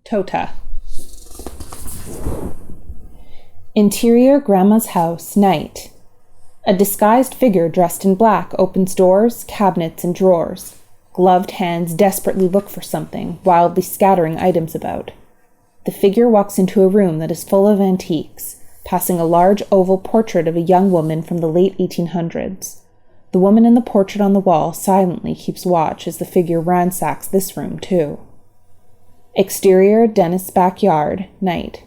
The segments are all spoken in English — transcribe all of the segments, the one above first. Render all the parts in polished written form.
Totah. Interior Grandma's house, night. A disguised figure dressed in black opens doors, cabinets, and drawers. Gloved hands desperately look for something, wildly scattering items about. The figure walks into a room that is full of antiques, passing a large oval portrait of a young woman from the late 1800s. The woman in the portrait on the wall silently keeps watch as the figure ransacks this room, too. Exterior Dennis' backyard, night.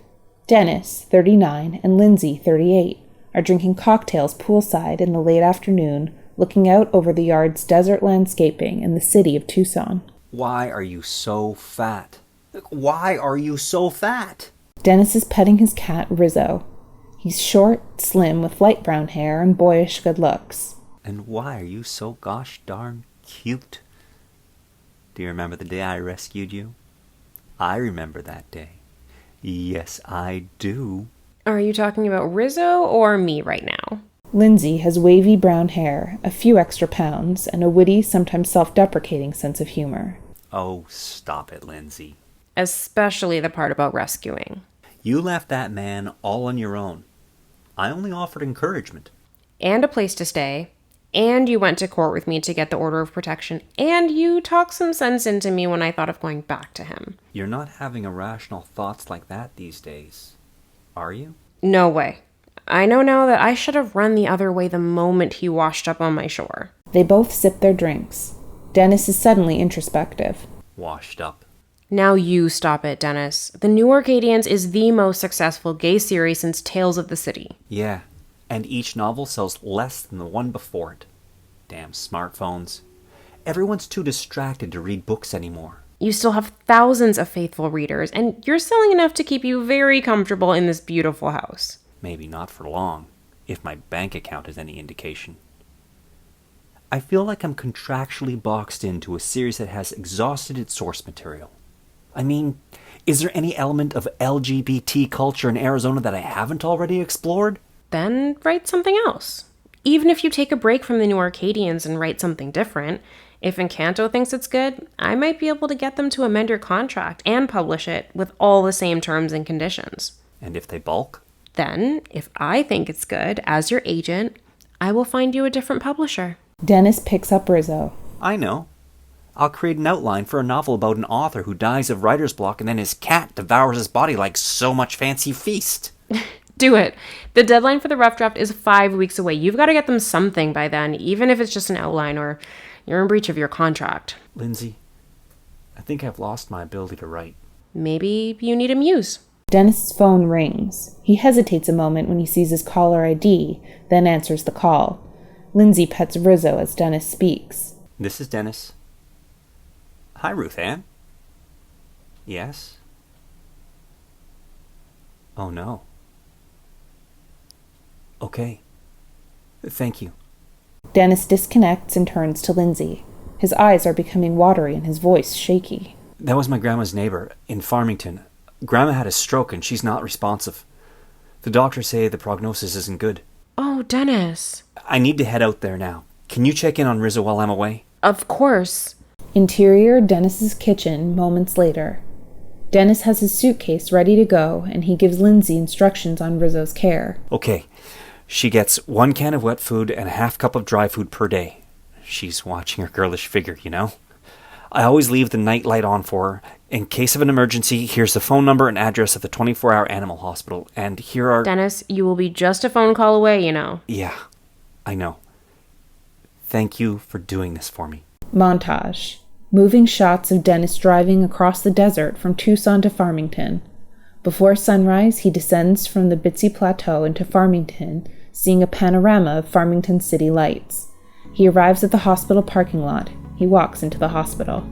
Dennis, 39, and Lindsey, 38, are drinking cocktails poolside in the late afternoon, looking out over the yard's desert landscaping in the city of Tucson. Why are you so fat? Why are you so fat? Dennis is petting his cat, Rizzo. He's short, slim, with light brown hair and boyish good looks. And why are you so gosh darn cute? Do you remember the day I rescued you? I remember that day. Yes, I do. Are you talking about Rizzo or me right now? Lindsey has wavy brown hair, a few extra pounds, and a witty, sometimes self-deprecating sense of humor. Oh, stop it, Lindsey. Especially the part about rescuing. You left that man all on your own. I only offered encouragement. And a place to stay. And you went to court with me to get the order of protection. And you talked some sense into me when I thought of going back to him. You're not having irrational thoughts like that these days, are you? No way. I know now that I should have run the other way the moment he washed up on my shore. They both sip their drinks. Dennis is suddenly introspective. Washed up. Now you stop it, Dennis. The New Arcadians is the most successful gay series since Tales of the City. Yeah, and each novel sells less than the one before it. Damn smartphones. Everyone's too distracted to read books anymore. You still have thousands of faithful readers, and you're selling enough to keep you very comfortable in this beautiful house. Maybe not for long, if my bank account is any indication. I feel like I'm contractually boxed into a series that has exhausted its source material. I mean, is there any element of LGBT culture in Arizona that I haven't already explored? Then write something else. Even if you take a break from the New Arcadians and write something different, if Encanto thinks it's good, I might be able to get them to amend your contract and publish it with all the same terms and conditions. And if they balk? Then, if I think it's good, as your agent, I will find you a different publisher. Dennis picks up Rizzo. I know. I'll create an outline for a novel about an author who dies of writer's block and then his cat devours his body like so much fancy feast. Do it. The deadline for the rough draft is 5 weeks away. You've got to get them something by then, even if it's just an outline or you're in breach of your contract. Lindsey, I think I've lost my ability to write. Maybe you need a muse. Dennis's phone rings. He hesitates a moment when he sees his caller ID, then answers the call. Lindsey pets Rizzo as Dennis speaks. This is Dennis. Hi, Ruth Ann. Yes? Oh, no. Okay. Thank you. Dennis disconnects and turns to Lindsey. His eyes are becoming watery and his voice shaky. That was my grandma's neighbor in Farmington. Grandma had a stroke and she's not responsive. The doctors say the prognosis isn't good. Oh, Dennis. I need to head out there now. Can you check in on Rizzo while I'm away? Of course. Interior Dennis's kitchen moments later. Dennis has his suitcase ready to go and he gives Lindsey instructions on Rizzo's care. Okay. She gets 1 can of wet food and a half cup of dry food per day. She's watching her girlish figure, you know? I always leave the night light on for her. In case of an emergency, here's the phone number and address of the 24-hour animal hospital. And here are... Dennis, you will be just a phone call away, you know. Yeah, I know. Thank you for doing this for me. Montage. Moving shots of Dennis driving across the desert from Tucson to Farmington. Before sunrise, he descends from the Bitsy Plateau into Farmington, seeing a panorama of Farmington city lights. He arrives at the hospital parking lot. He walks into the hospital.